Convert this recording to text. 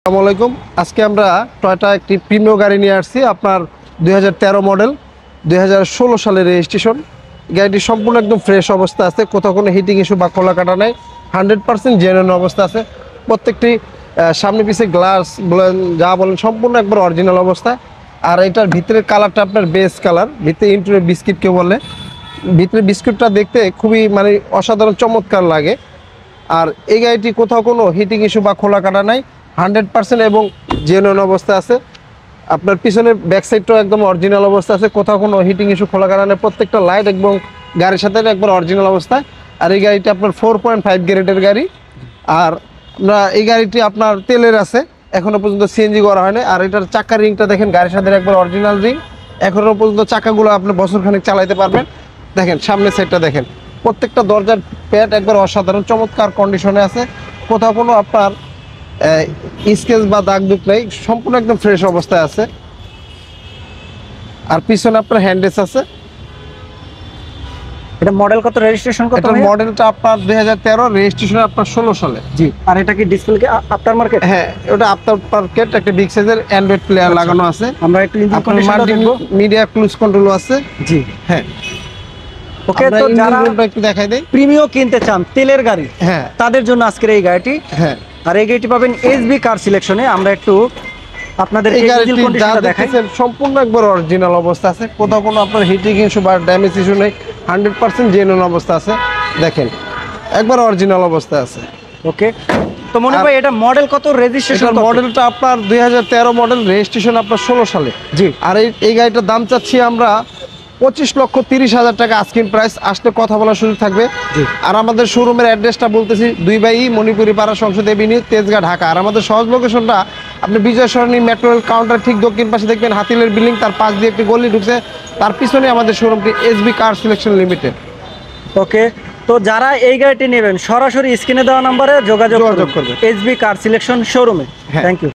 আসসালামু আলাইকুম। আজকে আমরা টয়োটা একটি প্রিমিয়াম গাড়ি নিয়ে আসছি। আপনার 2013 মডেল, 2016 সালের রেজিস্ট্রেশন। গাড়িটি সম্পূর্ণ একদম ফ্রেশ অবস্থা আছে, কোথাও কোনো হিটিং ইস্যু বা খোলা কাটা নাই। 100% জেনুইন অবস্থা আছে। প্রত্যেকটি সামনে পিছে গ্লাস বলেন যা বলেন সম্পূর্ণ একবার অরিজিনাল অবস্থা। আর এটার ভিতরের কালারটা আপনার বেস কালার, ভিতরে ইন্টেরিয়র বিস্কিট কেউ বলে। ভিতরে বিস্কুটটা দেখতে খুবই অসাধারণ চমৎকার লাগে। আর এই গাড়িটি কোথাও কোনো হিটিং ইস্যু বা খোলা কাটা নাই, 100% এবং জেনুইন অবস্থা আছে। আপনার পিছনের ব্যাক সাইডটাও একদম অরিজিনাল অবস্থা আছে, কোথাও কোনো হিটিং ইস্যু খোলা কাটা নেই। প্রত্যেকটা লাইট এবং গাড়ির সাথে একবার অরিজিনাল অবস্থায়। আর এই গাড়িটা আপনার 4.5 গ্রেডের গাড়ি। আর আমরা এই গাড়িটি আপনার তেলের আছে, এখনও পর্যন্ত সিএনজি করা হয়নি। আর এটার চাকার রিংটা দেখেন, গাড়ির সাথে একবার অরিজিনাল রিং। এখনও পর্যন্ত চাকাগুলো আপনি বছরখানেক চালাইতে পারবেন। দেখেন সামনের সাইডটা দেখেন, প্রত্যেকটা দরজার প্যাড একবার অসাধারণ চমৎকার কন্ডিশনে আছে, কোথাও কোনো আপনার স্কেচ বা দাগ দুগ নেই, সম্পূর্ণ একদম ফ্রেশ অবস্থায় আছে। আর পিছনে আপনার হ্যান্ডেস আছে। এটা মডেল কত, রেজিস্ট্রেশন কত? এটা মডেলটা আপনার 2013, রেজিস্ট্রেশন আপনার 16 সালে। জি। আর এটা কি ডিসপ্লে কি আফটার মার্কেট? হ্যাঁ, ওটা আফটার মার্কেট, একটা বিগ সাইজের অ্যান্ড্রয়েড প্লেয়ার লাগানো আছে। আমরা একটু ইঞ্জিন কন্ডিশনটা দেখব। মিডিয়া ক্রুজ কন্ট্রোল আছে। জি হ্যাঁ, ওকে। তো যারা একটু দেখাই দেই, প্রিমিয়াম কিনতে চান তেলের গাড়ি, হ্যাঁ তাদের জন্য আজকের এই গাড়িটি। হ্যাঁ, আর এই গাড়িটি পাবেন এসবি কার সিলেকশনে। আমরা একটু আপনাদের এই ইঞ্জিন গাড়িটি যা কন্ডিশনটা দেখাই। দেখেছেন সম্পূর্ণ একবার অরিজিনাল অবস্থা আছে, কোথাও কোনো আপনার হিটিং ইস্যু বা ড্যামেজ ইস্যু নেই, 100% জেনুইন অবস্থা আছে। দেখেন একবার অরিজিনাল অবস্থা আছে। ওকে। তো মনে হয় এটা মডেল কত, রেজিস্ট্রেশন এটার কত? মডেলটা আপনার 2013 মডেল, রেজিস্ট্রেশন আপনার 16 সালে। জি। আর এই গাড়িটার দাম চাচ্ছি আমরা 25,30,000 টাকা আস্কিং প্রাইস। আসলে কথা বলার সুযোগ থাকবে। জি। আর আমাদের শোরুমের অ্যাড্রেসটা বলতেছি, 2/E মণিপুরি পাড়া, সংসদ এভিনিউ, তেজগাঁ, ঢাকা। আর আমাদের সহজ লোকেশনটা আপনি বিজয় সরণি মেট্রো রেল কাউন্টার ঠিক দক্ষিণ পাশে দেখবেন হাতিলের বিল্ডিং, তার পাশ দিয়ে একটি গলি ঢুকছে, তার পিছনে আমাদের শোরুমটি এসবি কার সিলেকশন লিমিটেড। ওকে। তো যারা এই গাড়িটি নেবেন সরাসরি স্ক্রিনে দেওয়া নম্বরে যোগাযোগ করবেন, এসবি কার সিলেকশন শোরুমে। হ্যাঁ। Thank you.